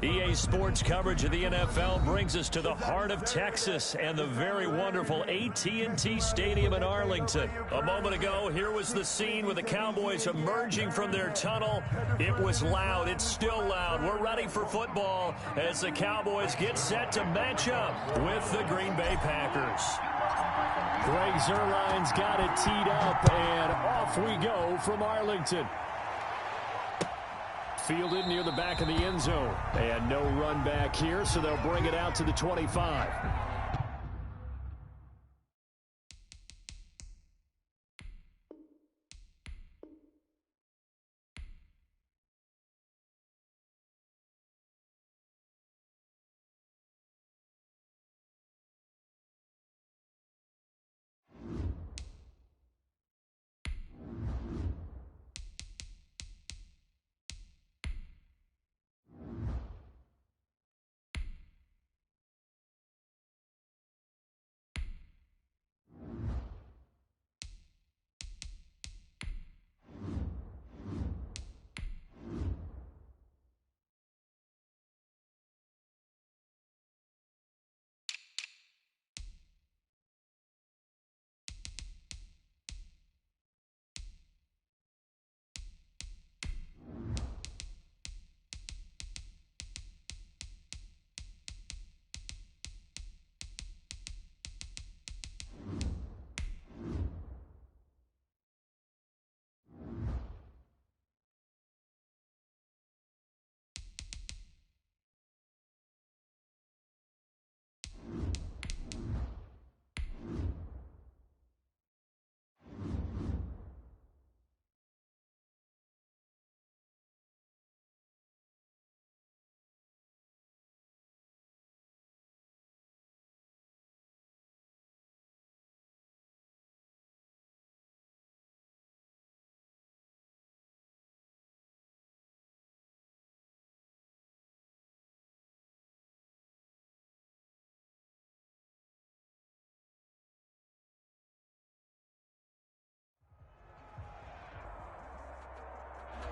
EA Sports coverage of the NFL brings us to the heart of Texas and the very wonderful AT&T Stadium in Arlington. A moment ago, here was the scene with the Cowboys emerging from their tunnel. It was loud. It's still loud. We're ready for football as the Cowboys get set to match up with the Green Bay Packers. Greg Zuerlein's got it teed up, and off we go from Arlington. Fielded near the back of the end zone. And no run back here, so they'll bring it out to the 25.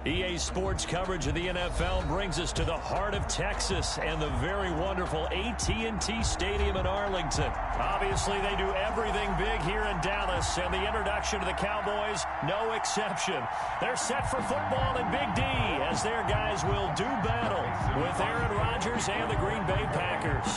EA Sports coverage of the NFL brings us to the heart of Texas and the very wonderful AT&T Stadium in Arlington. Obviously, they do everything big here in Dallas, and the introduction to the Cowboys, no exception. They're set for football in Big D as their guys will do battle with Aaron Rodgers and the Green Bay Packers.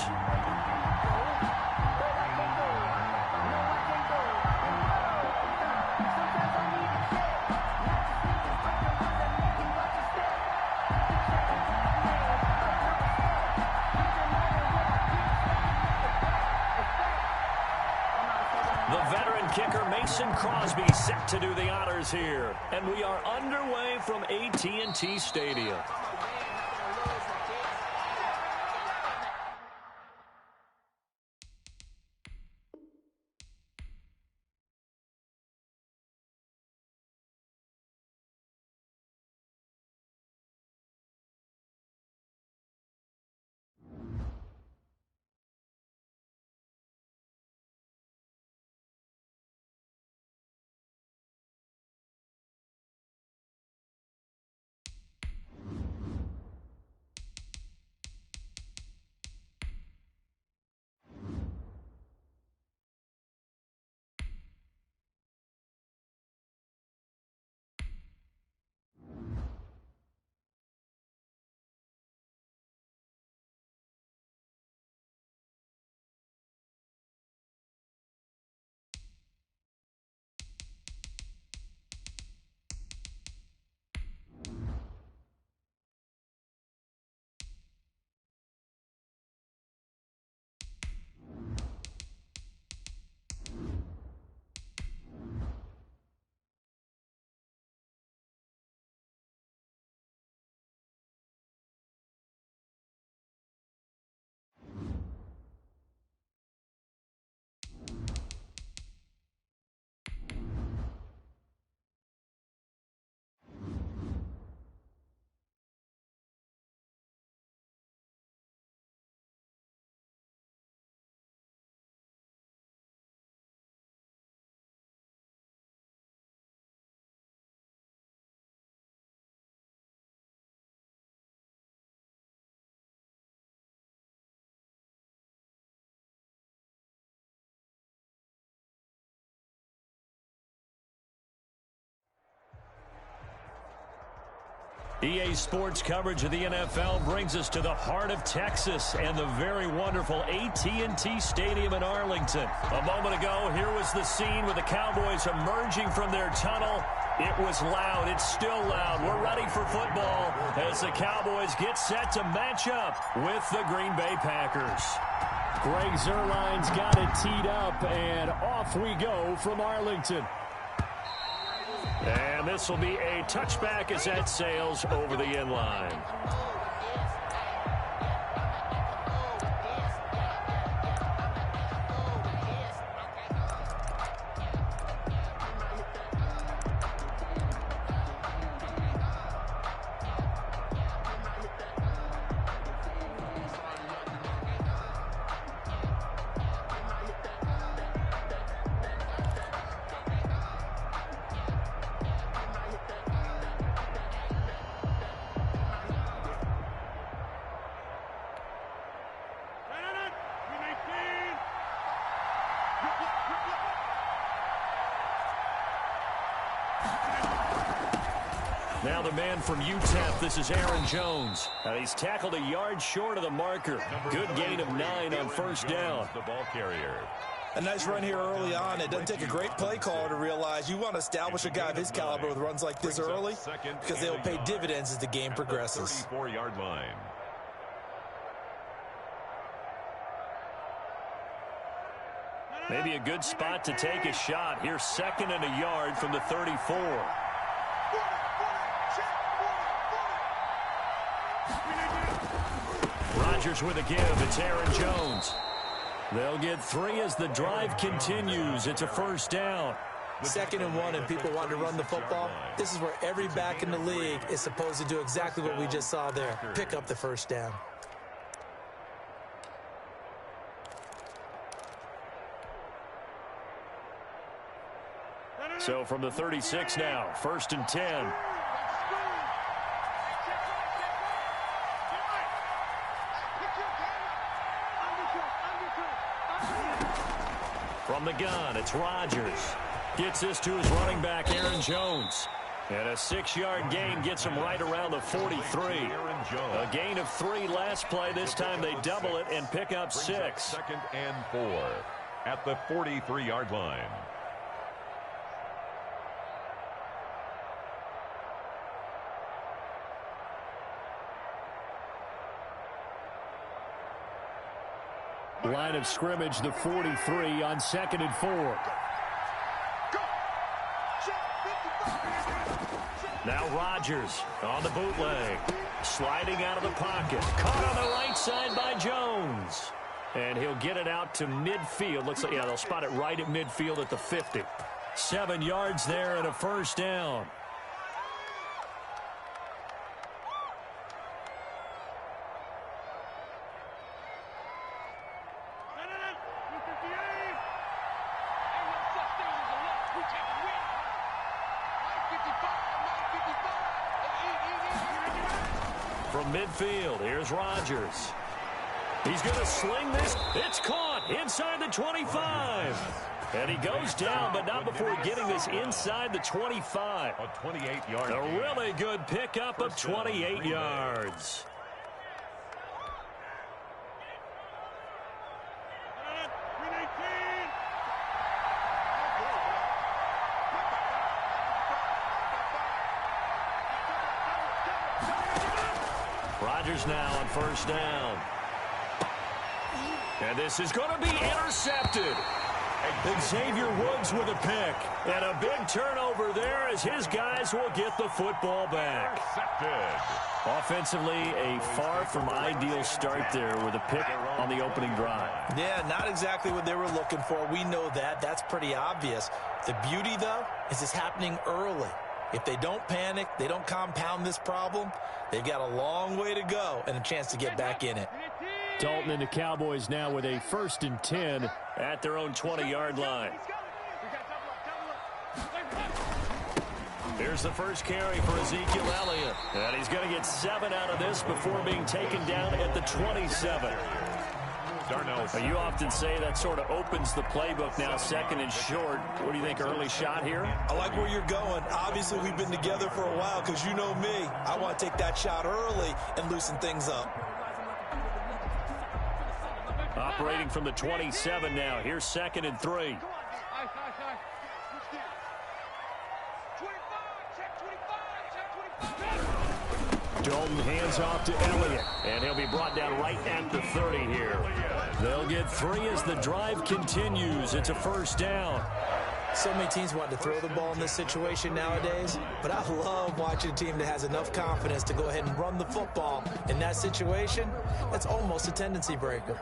Kicker Mason Crosby set to do the honors here. And we are underway from AT&T Stadium. EA Sports coverage of the NFL brings us to the heart of Texas and the very wonderful AT&T Stadium in Arlington. A moment ago, here was the scene with the Cowboys emerging from their tunnel. It was loud. It's still loud. We're ready for football as the Cowboys get set to match up with the Green Bay Packers. Greg Zuerlein's got it teed up, and off we go from Arlington. And this will be a touchback as that sails over the end line. Now the man from UTEP, this is Aaron Jones. He's tackled a yard short of the marker. Good gain of 9 on first down. The ball carrier. A nice run here early on. It doesn't take a great play caller to realize you want to establish a guy of his caliber with runs like this early because they'll pay dividends as the game progresses. 34-yard line. Maybe a good spot to take a shot. Here's 2nd and a yard from the 34. Rodgers with a give. It's Aaron Jones. They'll get 3 as the drive continues. It's a first down. 2nd and 1 and people want to run the football. This is where every back in the league is supposed to do exactly what we just saw there. Pick up the first down. So from the 36 now, 1st and 10. From the gun, it's Rodgers. Gets this to his running back, Aaron Jones. And a 6-yard gain gets him right around the 43. A gain of 3 last play. This time they double it and pick up 6. 2nd and 4 at the 43-yard line. Line of scrimmage, the 43 on 2nd and 4. Now Rodgers on the bootleg. Sliding out of the pocket. Caught on the right side by Jones. And he'll get it out to midfield. Looks like, yeah, they'll spot it right at midfield at the 50. 7 yards there and a first down. From midfield, here's Rodgers. He's going to sling this. It's caught inside the 25. And he goes down, but not before getting this inside the 25. A 28-yard A really good pickup of 28 yards. Rodgers now on first down. And this is going to be intercepted. Xavier Woods with a pick. And a big turnover there as his guys will get the football back. Intercepted. Offensively, a far from ideal start there with a pick on the opening drive. Yeah, not exactly what they were looking for. We know that. That's pretty obvious. The beauty, though, is it's happening early. If they don't panic, they don't compound this problem, they've got a long way to go and a chance to get back in it. Dalton and the Cowboys now with a 1st and 10 at their own 20-yard line. Here's the first carry for Ezekiel Elliott. And he's going to get 7 out of this before being taken down at the 27. You often say that sort of opens the playbook now, second and short. What do you think, early shot here? I like where you're going. Obviously, we've been together for a while because you know me. I want to take that shot early and loosen things up. Operating from the 27 now. Here's second and 3. Dalton hands off to Elliott, and he'll be brought down right at the 30 here. They'll get 3 as the drive continues. It's a first down. So many teams want to throw the ball in this situation nowadays, but I love watching a team that has enough confidence to go ahead and run the football. In that situation, that's almost a tendency breaker.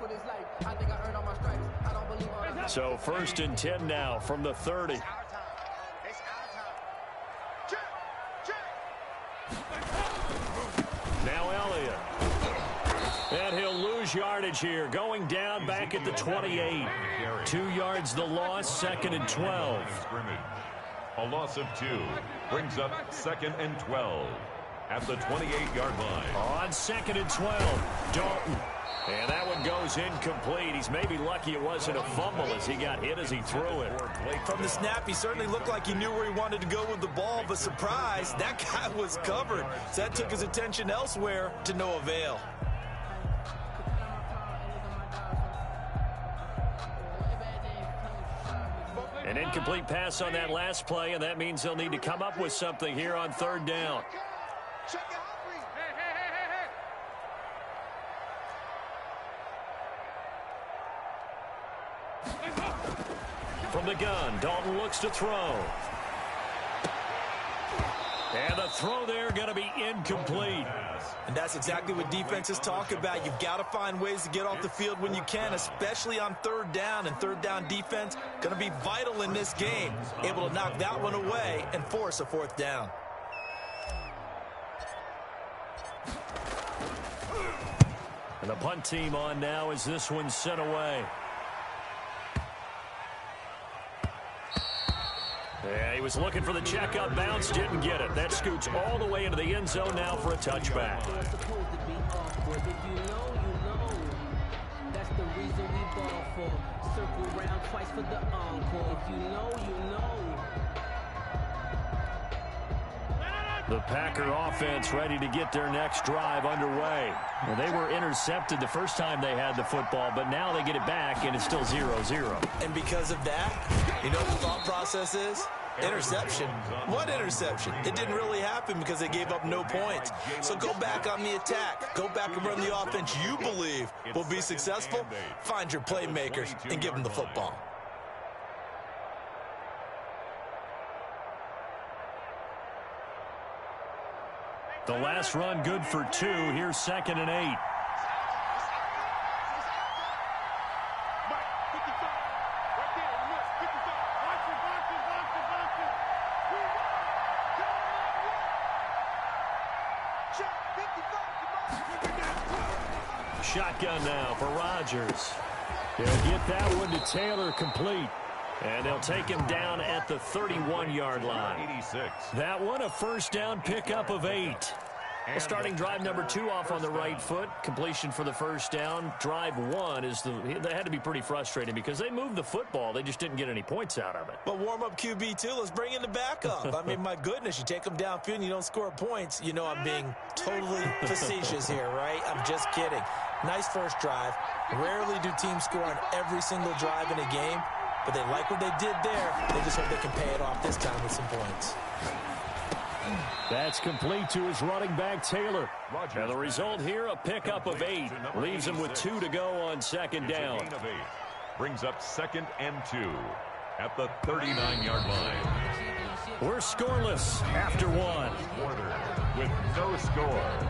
So first and 10 now from the 30. Now Elliott. And he'll lose yardage here. Going down back at the 28. 2 yards the loss, second and 12. A loss of 2 brings up second and 12 at the 28-yard line. On second and 12, Dalton. And that one goes incomplete. He's maybe lucky it wasn't a fumble as he got hit as he threw it. From the snap, he certainly looked like he knew where he wanted to go with the ball, but surprise, that guy was covered. So that took his attention elsewhere to no avail. An incomplete pass on that last play, and that means they'll need to come up with something here on third down. From the gun, Dalton looks to throw. And the throw there going to be incomplete. And that's exactly what defenses talk about. You've got to find ways to get off the field when you can, especially on third down. And third down defense going to be vital in this game. Able to knock that one away and force a fourth down. And the punt team on now as this one's sent away. Yeah, he was looking for the checkup bounce, didn't get it. That scoots all the way into the end zone now for a touchback. That's the reason we ball for. Circle round twice for the encore. If you know, you know. The Packer offense ready to get their next drive underway. Well, they were intercepted the first time they had the football, but now they get it back, and it's still 0-0. And because of that, you know what the thought process is? Interception. What interception? It didn't really happen because they gave up no points. So go back on the attack. Go back and run the offense you believe will be successful. Find your playmakers and give them the football. The last run good for 2. Here's second and 8. Shotgun now for Rodgers. He'll get that one to Taylor complete. And they'll take him down at the 31-yard line. 86. That one, a first down pickup of 8. Starting drive number 2 off on the right foot. Completion for the first down. Drive 1 is they had to be pretty frustrating because they moved the football. They just didn't get any points out of it. But warm-up QB, too. Let's bring in the backup. I mean, my goodness, you take them downfield and you don't score points. You know I'm being totally facetious here, right? I'm just kidding. Nice first drive. Rarely do teams score on every single drive in a game, but they like what they did there. They just hope they can pay it off this time with some points. That's complete to his running back, Taylor. And the result here, a pickup of 8. Leaves him with 2 to go on second down. Brings up second and 2 at the 39-yard line. We're scoreless after 1. Quarter with no score.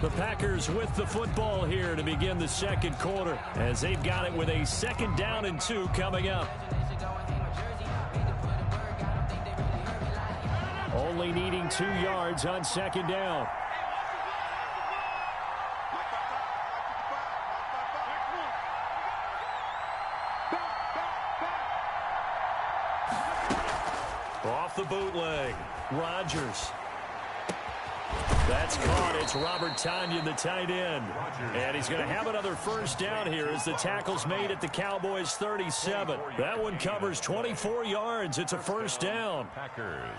The Packers with the football here to begin the second quarter as they've got it with a second down and 2 coming up. Only needing 2 yards on second down. Off the bootleg, Rodgers. That's caught. It's Robert Tonyan, the tight end. And he's going to have another first down here as the tackle's made at the Cowboys' 37. That one covers 24 yards. It's a first down. Packers.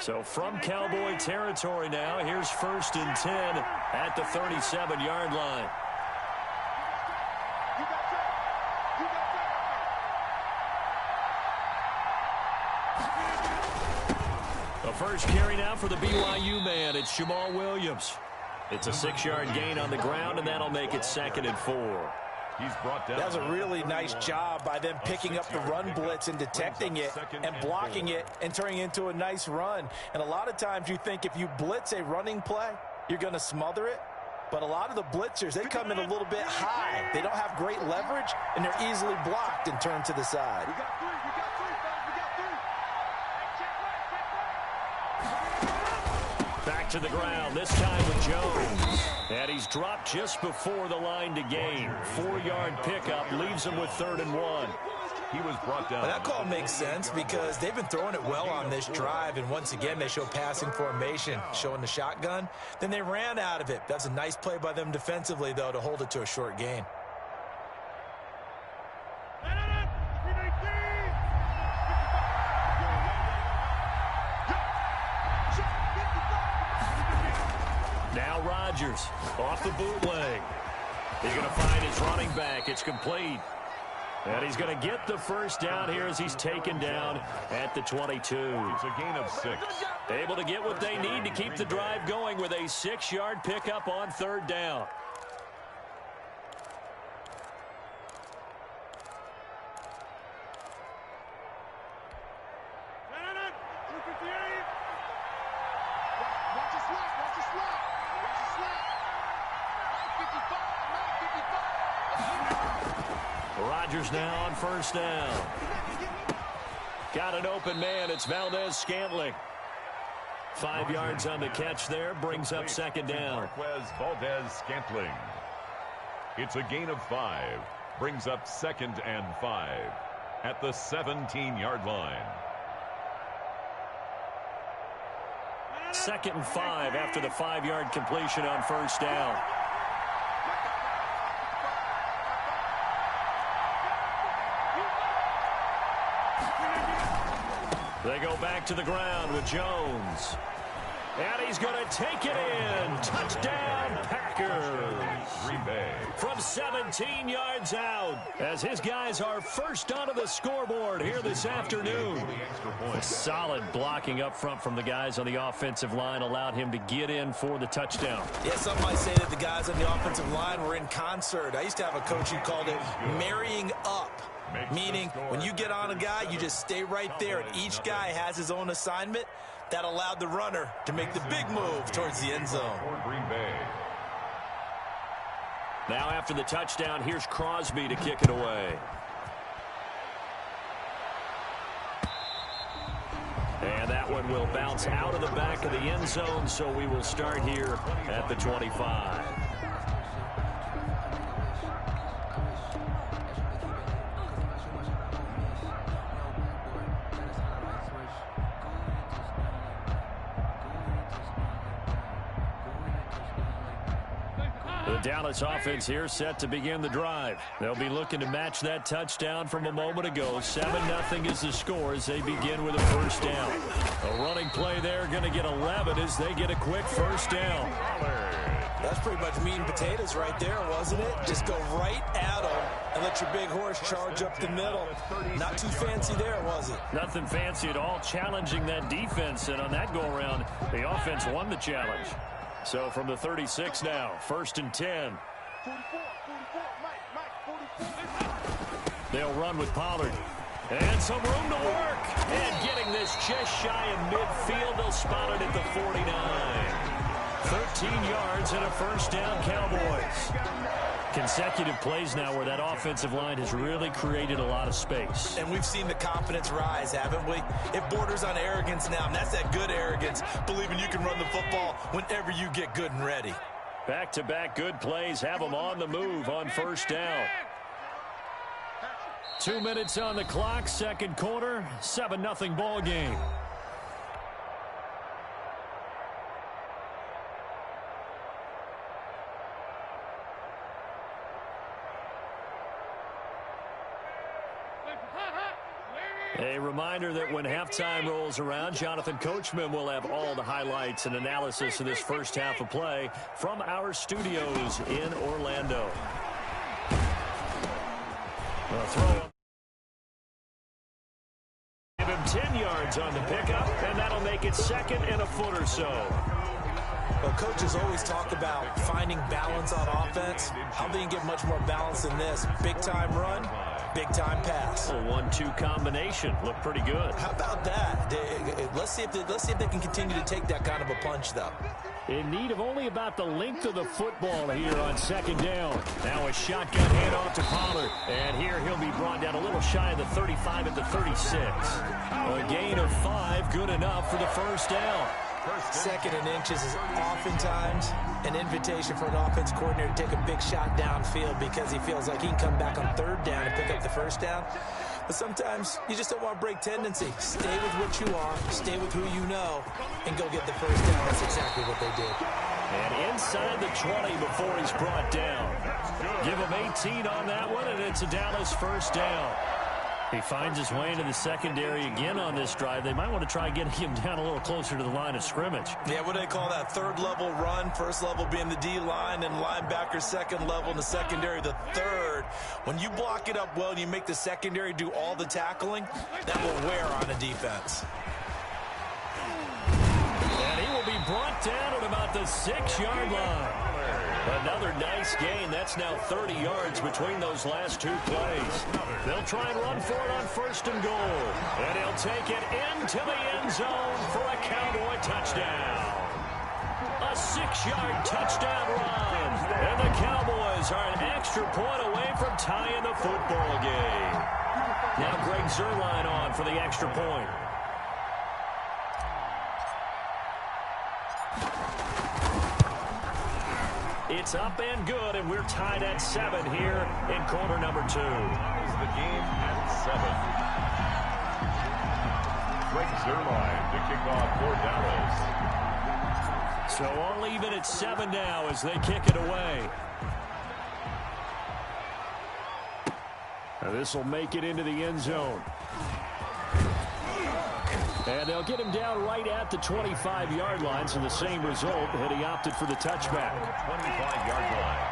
So from Cowboy territory now, here's 1st and 10 at the 37-yard line. The first carry now for the BYU man. It's Jamal Williams. It's a 6-yard gain on the ground, and that'll make it 2nd and 4. He's brought down. That was a really nice job by them picking up the run blitz and detecting it and blocking it and turning it into a nice run. And a lot of times you think if you blitz a running play, you're going to smother it. But a lot of the blitzers, they come in a little bit high. They don't have great leverage, and they're easily blocked and turned to the side. Back to the ground, this time with Jones. And he's dropped just before the line to gain. 4-yard pickup leaves him with 3rd and 1. He was brought down. Well, that call makes sense because they've been throwing it well on this drive, and once again they show passing formation, showing the shotgun. Then they ran out of it. That's a nice play by them defensively, though, to hold it to a short gain. Now Rodgers off the bootleg. He's going to find his running back. It's complete. And he's going to get the first down here as he's taken down at the 22. It's a gain of 6. Able to get what they need to keep the drive going with a 6-yard pickup on 3rd down. Rodgers now on 1st down. Got an open man. It's Valdez-Scantling. 5 yards on the catch there. Brings up 2nd down. Valdez-Scantling. It's a gain of 5. Brings up 2nd and 5 at the 17-yard line. 2nd and 5 after the 5-yard completion on 1st down. They go back to the ground with Jones. And he's going to take it in. Touchdown, Packers. Green Bay. From 17 yards out as his guys are first onto the scoreboard here this afternoon. Solid blocking up front from the guys on the offensive line allowed him to get in for the touchdown. Yeah, some might say that the guys on the offensive line were in concert. I used to have a coach who called it marrying up. Meaning, when you get on a guy, you just stay right there, and each guy has his own assignment. That allowed the runner to make the big move towards the end zone. Green Bay. Now after the touchdown, here's Crosby to kick it away. And that one will bounce out of the back of the end zone, so we will start here at the 25. The Dallas offense here set to begin the drive. They'll be looking to match that touchdown from a moment ago. 7-0 is the score as they begin with a first down. A running play there, going to get 11 as they get a quick first down. That's pretty much meat and potatoes right there, wasn't it? Just go right at them and let your big horse charge up the middle. Not too fancy there, was it? Nothing fancy at all, challenging that defense. And on that go-around, the offense won the challenge. So from the 36 now, 1st and 10. They'll run with Pollard. And some room to work. And getting this just shy of midfield. They'll spot it at the 49. 13 yards and a first down, Cowboys. Consecutive plays now where that offensive line has really created a lot of space. And we've seen the confidence rise, haven't we? It borders on arrogance now, and that's that good arrogance, believing you can run the football whenever you get good and ready. Back-to-back good plays have them on the move on first down. 2 minutes on the clock, second quarter, 7-0 ball game. A reminder that when halftime rolls around, Jonathan Coachman will have all the highlights and analysis of this first half of play from our studios in Orlando. A throw. Give him 10 yards on the pickup, and that'll make it second and a foot or so. Well, coaches always talk about finding balance on offense. How do you get much more balance than this? Big-time run, big-time pass. A 1-2 combination. Look pretty good. How about that? Let's see if they can continue to take that kind of a punch, though. In need of only about the length of the football here on second down. Now a shotgun handoff to Pollard. And here he'll be brought down a little shy of the 35 at the 36. A gain of 5, good enough for the first down. Second and inches is oftentimes an invitation for an offense coordinator to take a big shot downfield because he feels like he can come back on third down and pick up the first down. But sometimes you just don't want to break tendency. Stay with what you are, stay with who you know, and go get the first down. That's exactly what they did. And inside the 20 before he's brought down. Give him 18 on that one, and it's a Dallas first down. He finds his way into the secondary again on this drive. They might want to try getting him down a little closer to the line of scrimmage. Yeah, what do they call that? Third level run, first level being the D-line, and linebacker second level, and the secondary the third. When you block it up well and you make the secondary do all the tackling, that will wear on a defense. And he will be brought down at about the 6-yard line. Another nice gain. That's now 30 yards between those last two plays. They'll try and run for it on first and goal. And he'll take it into the end zone for a Cowboy touchdown. A 6-yard touchdown run. And the Cowboys are an extra point away from tying the football game. Now Greg Zuerlein on for the extra point. It's up and good, and we're tied at 7 here in quarter number 2. Is the game at 7. Greg Zuerlein to kick off for Dallas. So all even at 7 now as they kick it away. This will make it into the end zone. And they'll get him down right at the 25-yard line, so the same result had he opted for the touchback. 25-yard line.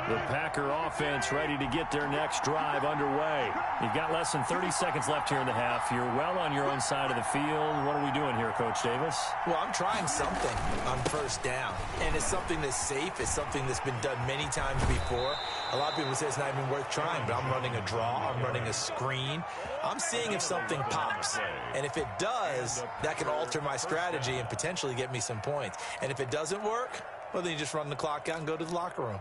The Packer offense ready to get their next drive underway. You've got less than 30 seconds left here in the half. You're well on your own side of the field. What are we doing here, Coach Davis? Well, I'm trying something on first down, and it's something that's safe. It's something that's been done many times before. A lot of people say it's not even worth trying, but I'm running a draw. I'm running a screen. I'm seeing if something pops, and if it does, that can alter my strategy and potentially get me some points. And if it doesn't work, well, then you just run the clock out and go to the locker room.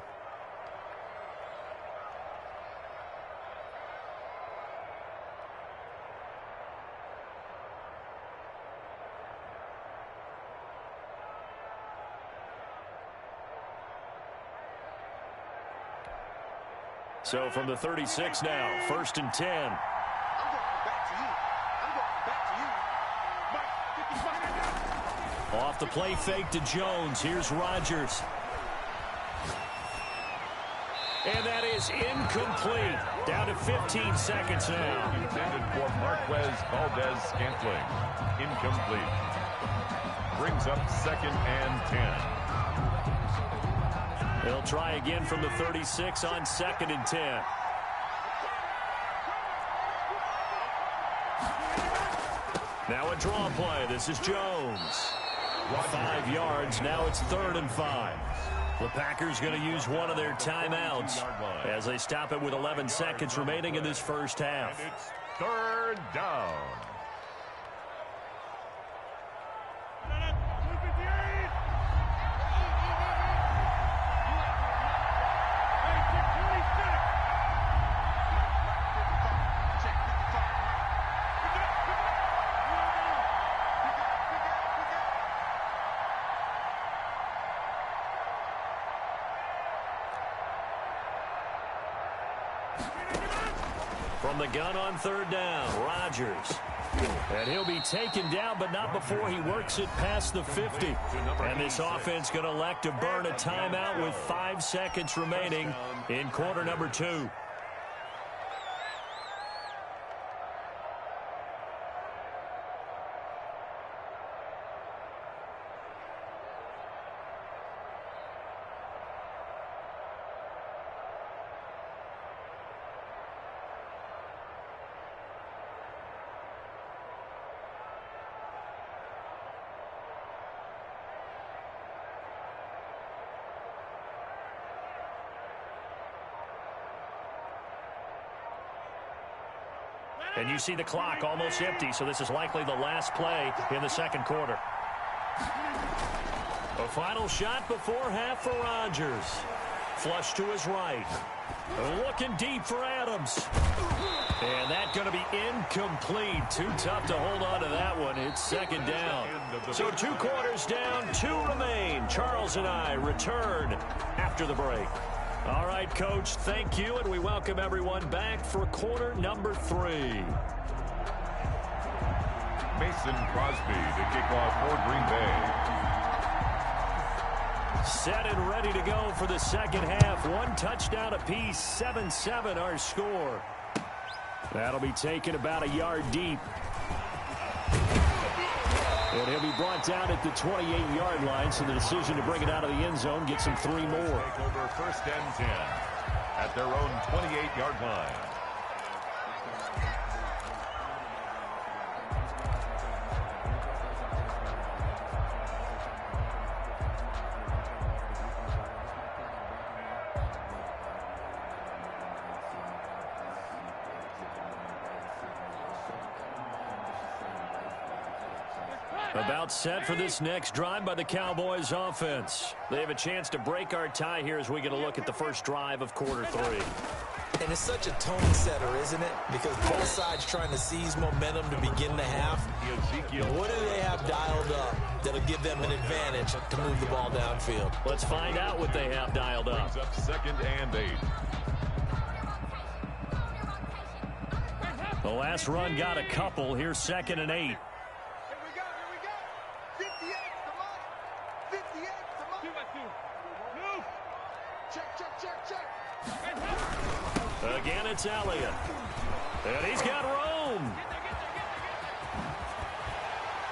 So from the 36 now, first and 10. Off the play fake to Jones. Here's Rodgers. And that is incomplete. Down to 15 seconds now. Intended for Marquez Valdez-Scantling. Incomplete. Brings up second and 10. They'll try again from the 36 on second and 10. Now a draw play. This is Jones. 5 yards. Now it's 3rd and 5. The Packers going to use one of their timeouts as they stop it with 11 seconds remaining in this first half. And it's 3rd down. From the gun on third down, Rodgers. And he'll be taken down, but not before he works it past the 50. And this offense going to elect to burn a timeout with 5 seconds remaining in quarter number 2. And you see the clock almost empty, so this is likely the last play in the second quarter. A final shot before half for Rodgers. Flush to his right. Looking deep for Adams. And that's going to be incomplete. Too tough to hold on to that one. It's second down. So 2 quarters down, 2 remain. Charles and I return after the break. All right, Coach, thank you, and we welcome everyone back for quarter number 3. Mason Crosby to kick off for Green Bay. Set and ready to go for the second half. 1 touchdown apiece, 7-7 our score. That'll be taken about a yard deep. And he'll be brought down at the 28-yard line, so the decision to bring it out of the end zone gets him 3 more. Take over 1st and 10 at their own 28-yard line. About set for this next drive by the Cowboys offense. They have a chance to break our tie here as we get a look at the first drive of quarter 3. And it's such a tone setter, isn't it? Because both sides trying to seize momentum to begin the half. What do they have dialed up that'll give them an advantage to move the ball downfield? Let's find out what they have dialed up. Brings up 2nd and 8. The last run got a couple. Here's 2nd and 8. Again, it's Elliott. And he's got room.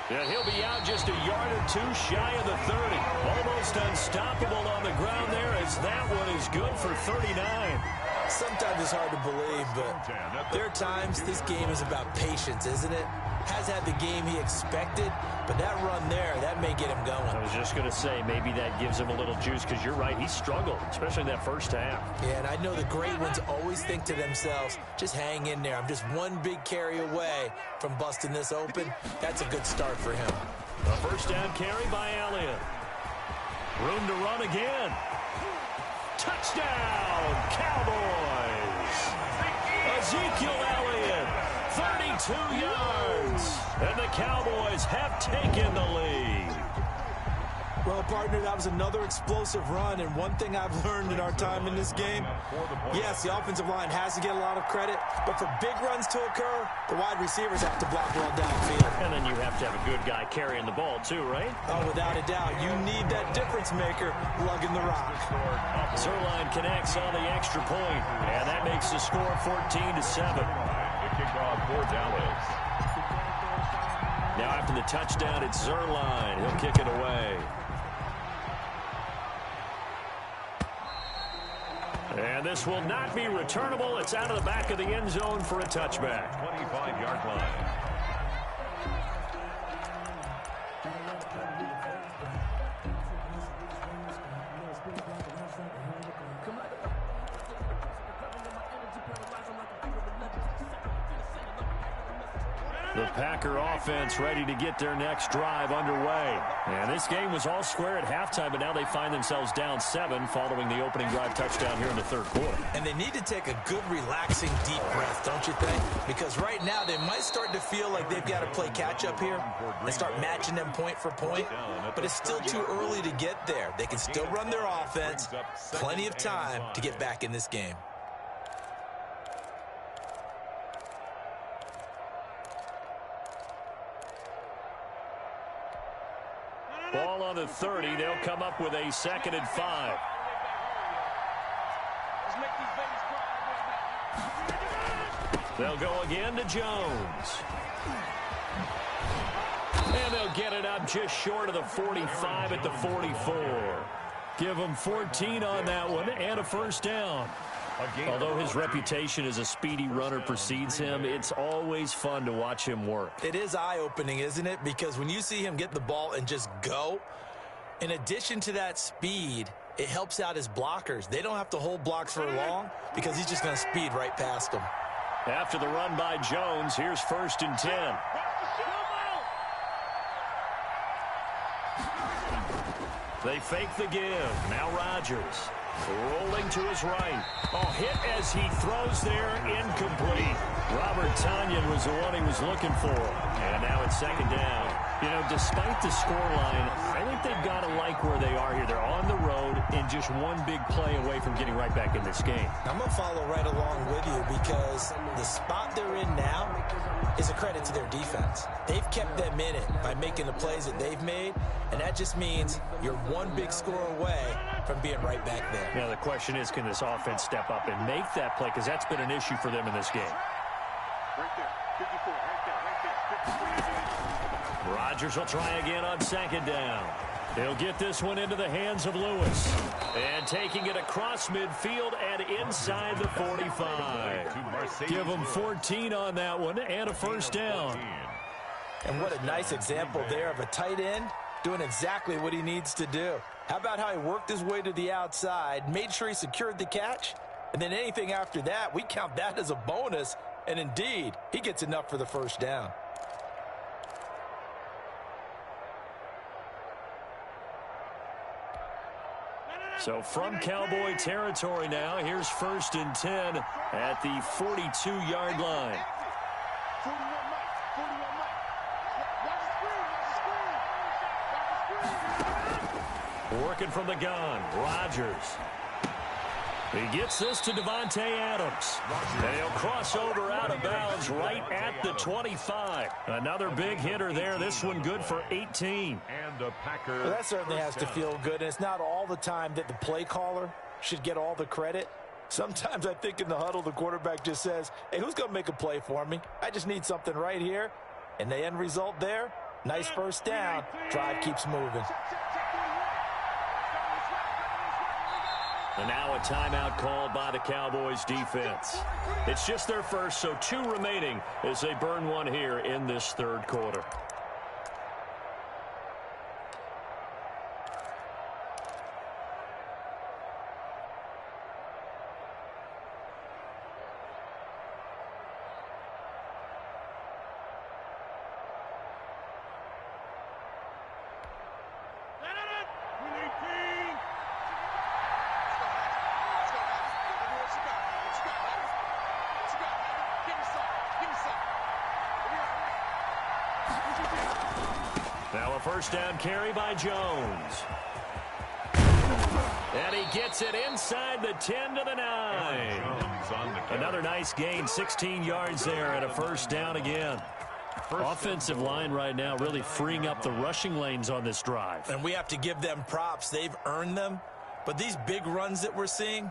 And he'll be out just a yard or 2 shy of the 30. Almost unstoppable on the ground there, as that one is good for 39. Sometimes it's hard to believe, but there are times this game is about patience, isn't it? Has had the game he expected, but that run there, that may get him going. I was just going to say, maybe that gives him a little juice, because you're right, he struggled, especially that first half. Yeah, and I know the great ones always think to themselves, just hang in there. I'm just one big carry away from busting this open. That's a good start for him. A first down carry by Elliott. Room to run again. Touchdown, Cowboys! Ezekiel Elliott, 32 yards, and the Cowboys have taken the lead. Well, partner, that was another explosive run, and one thing I've learned in our time in this game, yes, the offensive line has to get a lot of credit, but for big runs to occur, the wide receivers have to block well downfield. And then you have to have a good guy carrying the ball too, right? Oh, without a doubt. You need that difference maker lugging the rock. Zerline connects on the extra point, and that makes the score 14-7. The kickoff for Dallas. Now after the touchdown, it's Zerline. He'll kick it away. And this will not be returnable. It's out of the back of the end zone for a touchback. 25-yard line. The Packer offense ready to get their next drive underway. And this game was all square at halftime, but now they find themselves down 7 following the opening drive touchdown here in the third quarter. And they need to take a good, relaxing, deep breath, don't you think? Because right now they might start to feel like they've got to play catch-up here and start matching them point for point. But it's still too early to get there. They can still run their offense. Plenty of time to get back in this game. Ball on the 30. They'll come up with a 2nd and 5. They'll go again to Jones. And they'll get it up just short of the 45 at the 44. Give him 14 on that one and a 1st down. Although his reputation as a speedy runner precedes him, it's always fun to watch him work. It is eye-opening, isn't it? Because when you see him get the ball and just go, in addition to that speed, it helps out his blockers. They don't have to hold blocks for long because he's just going to speed right past them. After the run by Jones, here's 1st and 10. They fake the give. Now Rodgers rolling to his right. Oh, hit as he throws there, incomplete. Robert Tonyan was the one he was looking for. And now it's 2nd down. You know, despite the scoreline, I think they've got to like where they are here. They're on the road and just one big play away from getting right back in this game. I'm going to follow right along with you because the spot they're in now is a credit to their defense. They've kept them in it by making the plays that they've made, and that just means you're one big score away from being right back there. Now the question is, can this offense step up and make that play? Because that's been an issue for them in this game. Right there, 54, right there, 54. Rodgers will try again on 2nd down. He'll get this one into the hands of Lewis. And taking it across midfield and inside the 45. Give him 14 on that one and a 1st down. And what a nice example there of a tight end doing exactly what he needs to do. How about how he worked his way to the outside, made sure he secured the catch, and then anything after that, we count that as a bonus. And indeed, he gets enough for the 1st down. So from Cowboy territory now, here's 1st and 10 at the 42-yard line. Working from the gun, Rodgers. He gets this to Devontae Adams. And he'll cross over out of bounds right at the 25. Another big hitter there. This one good for 18. And a Packer. Well, that certainly has to feel good. And it's not all the time that the play caller should get all the credit. Sometimes I think in the huddle, the quarterback just says, hey, who's going to make a play for me? I just need something right here. And the end result there, nice 1st down. Drive keeps moving. And now a timeout called by the Cowboys defense. It's just their first, so 2 remaining as they burn one here in this 3rd quarter. Now a 1st down carry by Jones. And he gets it inside the 10 to the 9. Another nice gain, 16 yards there and a 1st down again. Offensive line right now really freeing up the rushing lanes on this drive. And we have to give them props. They've earned them. But these big runs that we're seeing,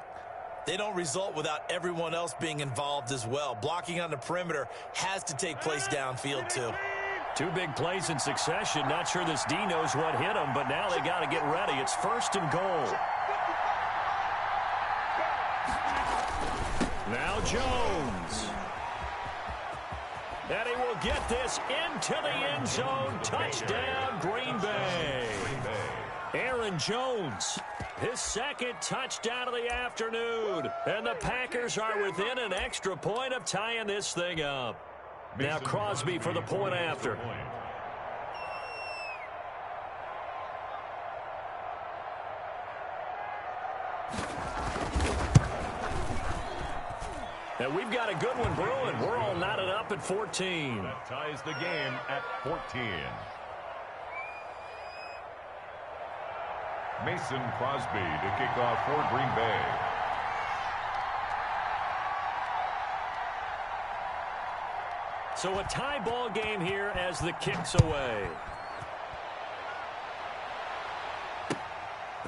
they don't result without everyone else being involved as well. Blocking on the perimeter has to take place downfield too. 2 big plays in succession. Not sure this D knows what hit him, but now they got to get ready. It's 1st and goal. Now Jones. And he will get this into the end zone. Touchdown, Green Bay. Aaron Jones, his 2nd touchdown of the afternoon. And the Packers are within an extra point of tying this thing up. Now Crosby for the point after. And we've got a good one brewing. We're all knotted up at 14. That ties the game at 14. Mason Crosby to kick off for Green Bay. So a tie ball game here as the kick's away.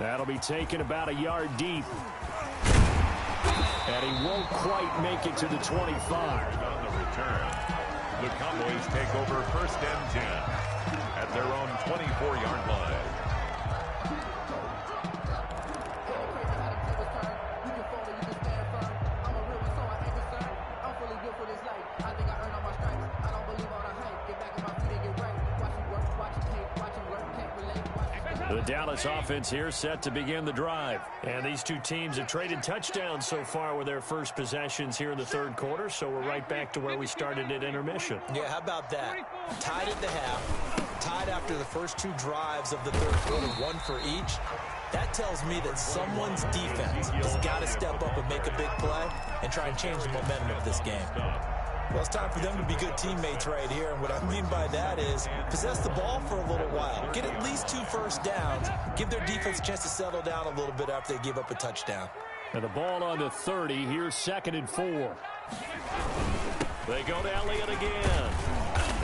That'll be taken about a yard deep. And he won't quite make it to the 25. On the return, the Cowboys take over 1st and 10 at their own 24-yard line. The Dallas offense here set to begin the drive. And these two teams have traded touchdowns so far with their first possessions here in the third quarter, so we're right back to where we started at intermission. Yeah, how about that? Tied at the half, tied after the first two drives of the third quarter, one for each. That tells me that someone's defense has got to step up and make a big play and try and change the momentum of this game. Well, it's time for them to be good teammates right here. And what I mean by that is possess the ball for a little while. Get at least 2 first downs. Give their defense a chance to settle down a little bit after they give up a touchdown. And the ball on the 30. Here's 2nd and 4. They go to Elliott again.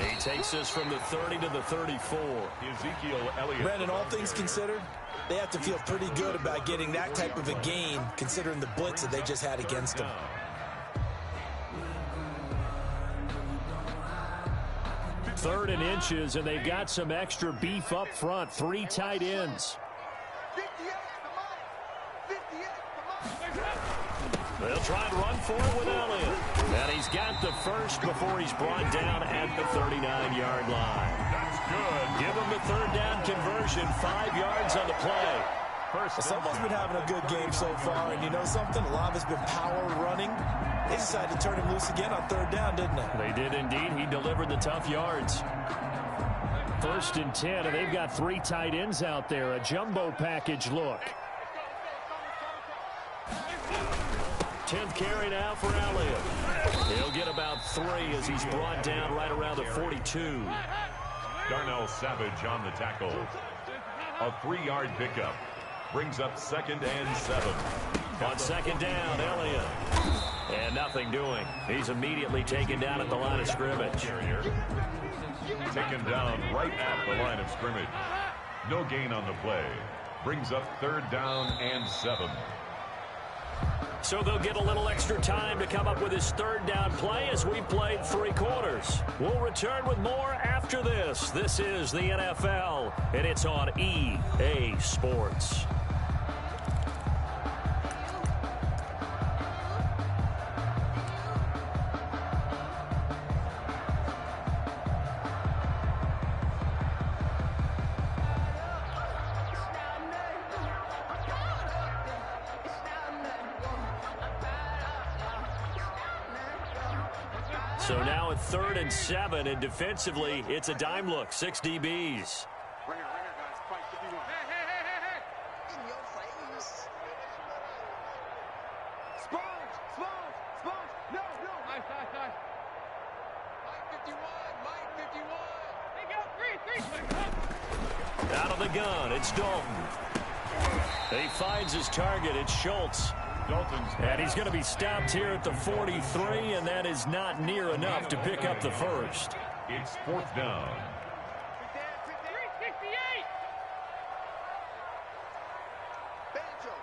He takes us from the 30 to the 34. Ezekiel Elliott. Brandon, all things considered, they have to feel pretty good about getting that type of a gain considering the blitz that they just had against them. 3rd and inches, and they've got some extra beef up front. 3 tight ends. They'll try and run for it with Elliott. And he's got the first before he's brought down at the 39-yard line. That's good. Give him the 3rd down conversion. 5 yards on the play. Well, someone's been having a good game so far, and you know something? A lot of it's been power running. They decided to turn him loose again on 3rd down, didn't they? They did indeed. He delivered the tough yards. 1st and 10, and they've got 3 tight ends out there. A jumbo package look. 10th carry now for Elliott. He'll get about 3 as he's brought down right around the 42. Darnell Savage on the tackle. A 3-yard pickup. Brings up 2nd and 7. On 2nd down, Elliott. And nothing doing. He's immediately taken down at the line of scrimmage. Taken down right at the line of scrimmage. No gain on the play. Brings up 3rd down and 7. So they'll get a little extra time to come up with his 3rd down play as we played 3 quarters. We'll return with more after this. This is the NFL, and it's on EA Sports. So now at 3rd and 7, and defensively, it's a dime look. 6 DBs. Right here, guys. Fight 51. Hey. In your face. Sponge. No. Nice. Mike 51. Hey, go. 3. Out of the gun, it's Dalton. He finds his target. It's Schultz. And he's going to be stopped here at the 43, and that is not near enough to pick up the first. It's 4th down. 368. Banjo.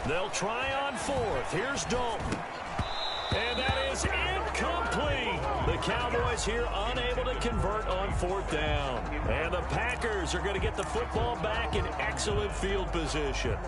They'll try on 4th. Here's Dalton. And that is incomplete. The Cowboys here unable to convert on 4th down. And the Packers are going to get the football back in excellent field position.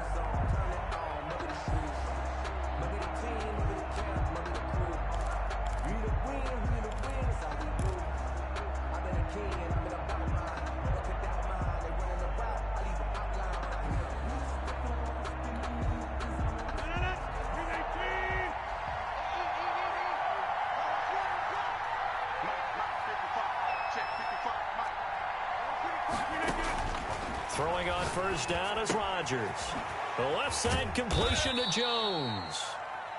Throwing on 1st down is Rodgers. The left side completion to Jones.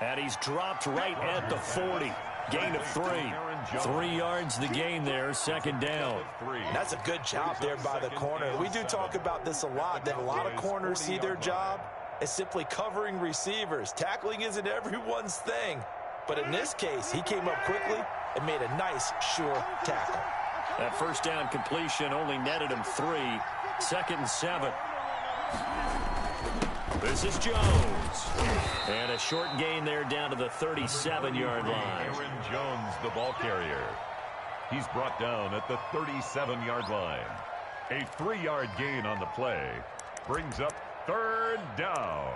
And he's dropped right at the 40. Gain of 3. 3 yards the gain there, 2nd down. That's a good job there by the corner. We do talk about this a lot, that a lot of corners see their job as simply covering receivers. Tackling isn't everyone's thing. But in this case, he came up quickly and made a nice, sure tackle. That first down completion only netted him 3. 2nd and 7. This is Jones. And a short gain there down to the 37-yard line. Aaron Jones, the ball carrier. He's brought down at the 37-yard line. A 3-yard gain on the play brings up 3rd down.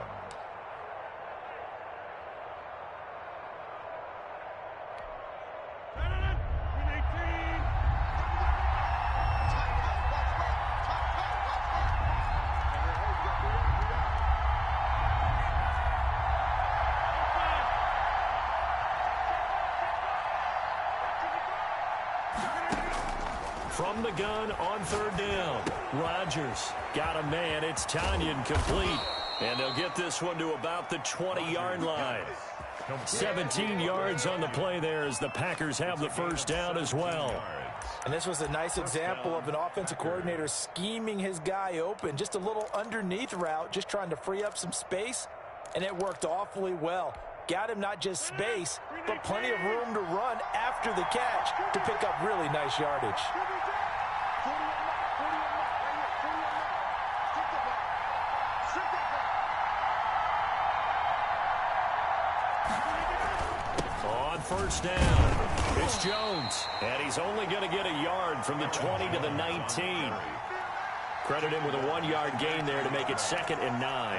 From the gun on 3rd down. Rodgers got a man. It's Tanyan complete. And they'll get this one to about the 20-yard line. 17 yards on the play there as the Packers have the first down as well. And this was a nice example of an offensive coordinator scheming his guy open. Just a little underneath route, just trying to free up some space, and it worked awfully well. Got him not just space, but plenty of room to run after the catch to pick up really nice yardage. On 1st down, it's Jones, and he's only going to get a yard from the 20 to the 19. Credit him with a 1-yard gain there to make it 2nd and 9.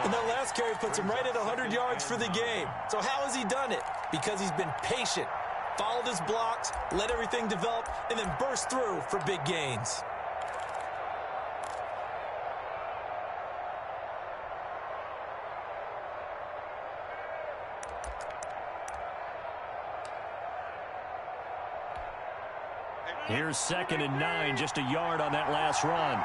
And that last carry puts him right at 100 yards for the game. So how has he done it? Because he's been patient, followed his blocks, let everything develop, and then burst through for big gains. Here's 2nd and 9, just a yard on that last run.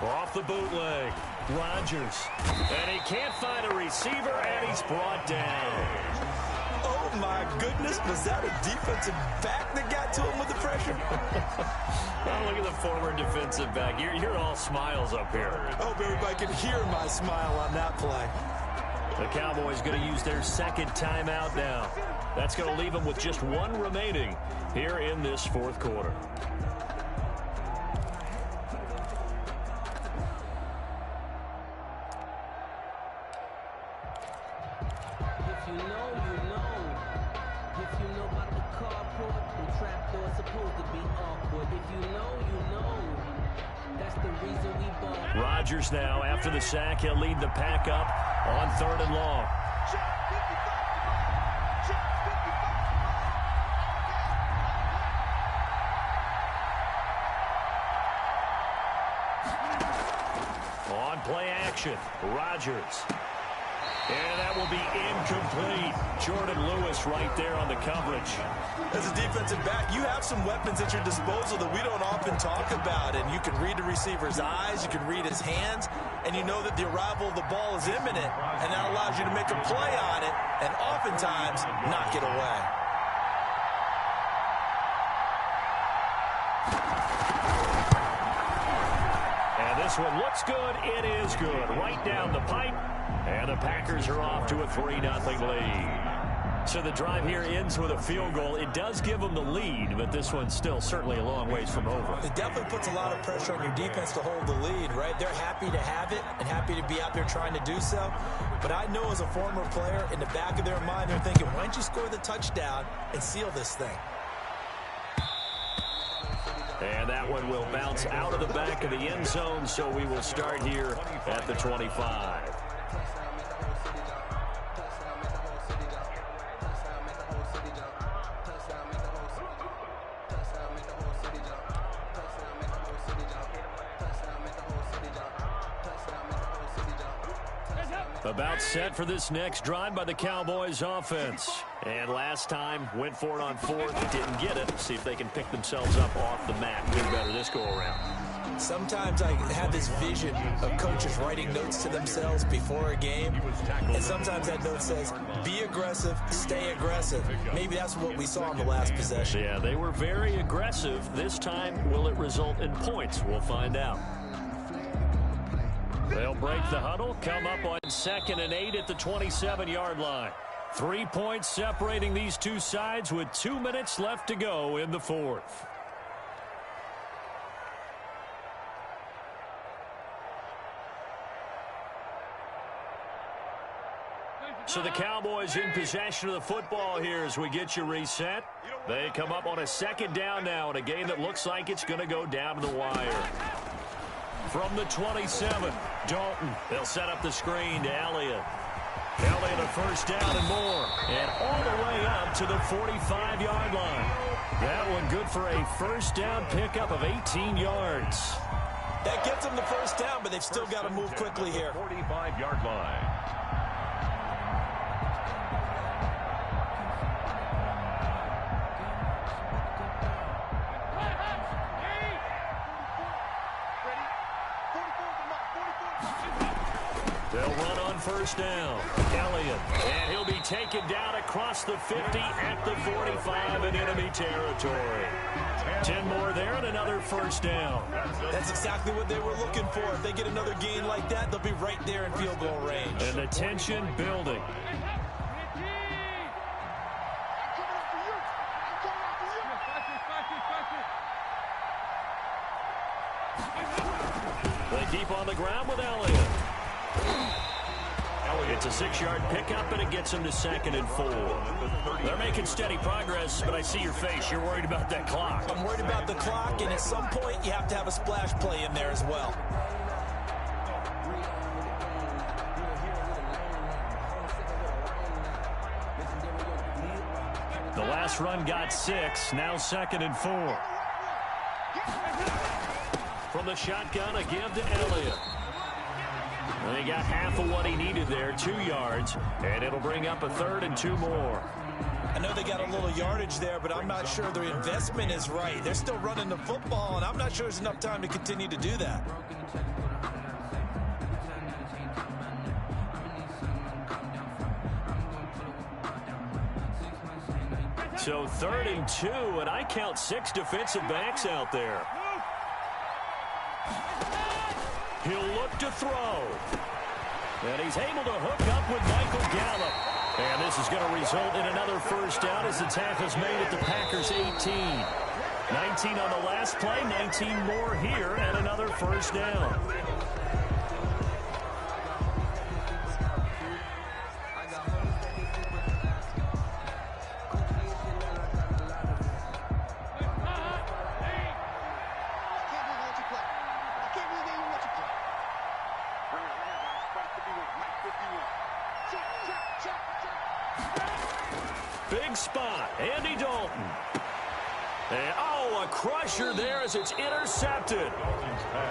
Off the bootleg, Rodgers. And he can't find a receiver, and he's brought down. Oh, my goodness. Was that a defensive back that got to him with the pressure? Oh, look at the forward defensive back. You're all smiles up here. I hope everybody can hear my smile on that play. The Cowboys going to use their 2nd timeout now. That's going to leave them with just 1 remaining here in this 4th quarter. If you know, you know. If you know about the carport, the trapdoor's supposed to be awkward. If you know, you know. That's the reason we bought. Rodgers now, after the sack, he'll lead the pack up on 3rd and long. On play action, Rodgers. And that will be incomplete. Jordan Lewis right there on the coverage. As a defensive back, you have some weapons at your disposal that we don't often talk about. And you can read the receiver's eyes, you can read his hands, and you know that the arrival of the ball is imminent. And that allows you to make a play on it and oftentimes knock it away. And this one looks good. It is good. Right down the pipe. And the Packers are off to a 3-0 lead. So the drive here ends with a field goal. It does give them the lead, but this one's still certainly a long ways from over. It definitely puts a lot of pressure on your defense to hold the lead, right? They're happy to have it and happy to be out there trying to do so. But I know as a former player, in the back of their mind, they're thinking, why don't you score the touchdown and seal this thing? And that one will bounce out of the back of the end zone, so we will start here at the 25. About set for this next drive by the Cowboys offense. And last time, went for it on 4th, didn't get it. See if they can pick themselves up off the mat. Do better this go around. Sometimes I have this vision of coaches writing notes to themselves before a game. And sometimes that note says, be aggressive, stay aggressive. Maybe that's what we saw in the last possession. Yeah, they were very aggressive. This time, will it result in points? We'll find out. They'll break the huddle, come up on 2nd and 8 at the 27-yard line. 3 points separating these two sides with 2 minutes left to go in the fourth. So the Cowboys in possession of the football here as we get you reset. They come up on a second down now in a game that looks like it's going to go down to the wire. From the 27, Dalton. They'll set up the screen to Elliott. Elliott a first down and more. And all the way up to the 45-yard line. That one good for a first down pickup of 18 yards. That gets them the first down, but they've still got to move quickly here. 45-yard line. They'll run on first down. Elliott. And he'll be taken down across the 50 at the 45 in enemy territory. 10 more there and another first down. That's exactly what they were looking for. If they get another gain like that, they'll be right there in field goal range. And the tension building. They keep on the ground with Elliott. It's a 6-yard pickup, and it gets them to 2nd and 4. They're making steady progress, but I see your face. You're worried about that clock. I'm worried about the clock, and at some point, you have to have a splash play in there as well. The last run got 6, now 2nd and 4. From the shotgun, a give to Elliott. And he got half of what he needed there, 2 yards, and it'll bring up a 3rd and 2 more. I know they got a little yardage there, but I'm not sure their investment is right. They're still running the football, and I'm not sure there's enough time to continue to do that. So 3rd and 2, and I count 6 defensive backs out there. He'll look to throw. And he's able to hook up with Michael Gallup. And this is going to result in another first down as the tackle's made at the Packers' 18. 19 on the last play, 19 more here, and another first down. Big spot, Andy Dalton. And, oh, a crusher there as it's intercepted.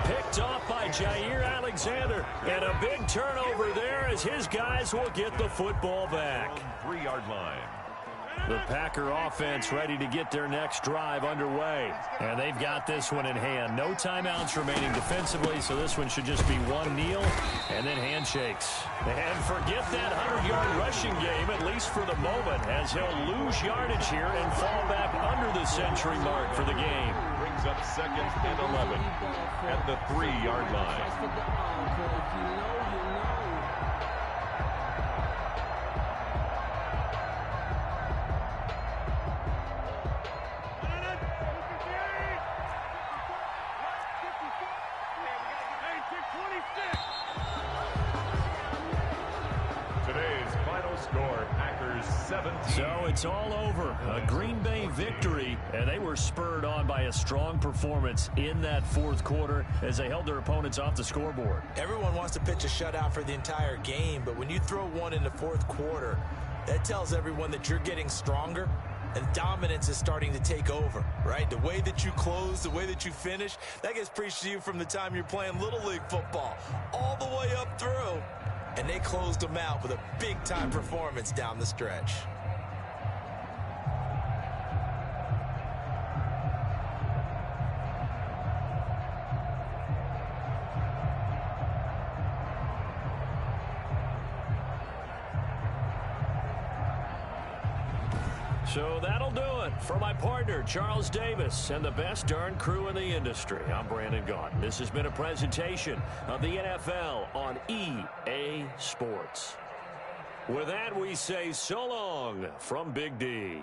Picked off by Jair Alexander. And a big turnover there as his guys will get the football back. 3-yard line. The Packer offense ready to get their next drive underway. And they've got this one in hand. No timeouts remaining defensively, so this one should just be one kneel and then handshakes. And forget that 100-yard rushing game, at least for the moment, as he'll lose yardage here and fall back under the century mark for the game. Brings up 2nd and 11 at the 3-yard line. So it's all over. A Green Bay victory, and they were spurred on by a strong performance in that fourth quarter as they held their opponents off the scoreboard. Everyone wants to pitch a shutout for the entire game, but when you throw one in the fourth quarter, that tells everyone that you're getting stronger and dominance is starting to take over, right? The way that you close, the way that you finish, that gets preached to you from the time you're playing Little League football all the way up through. And they closed them out with a big-time performance down the stretch. So that'll do it for my partner, Charles Davis, and the best darn crew in the industry. I'm Brandon Gaudin. This has been a presentation of the NFL on EA Sports. With that, we say so long from Big D.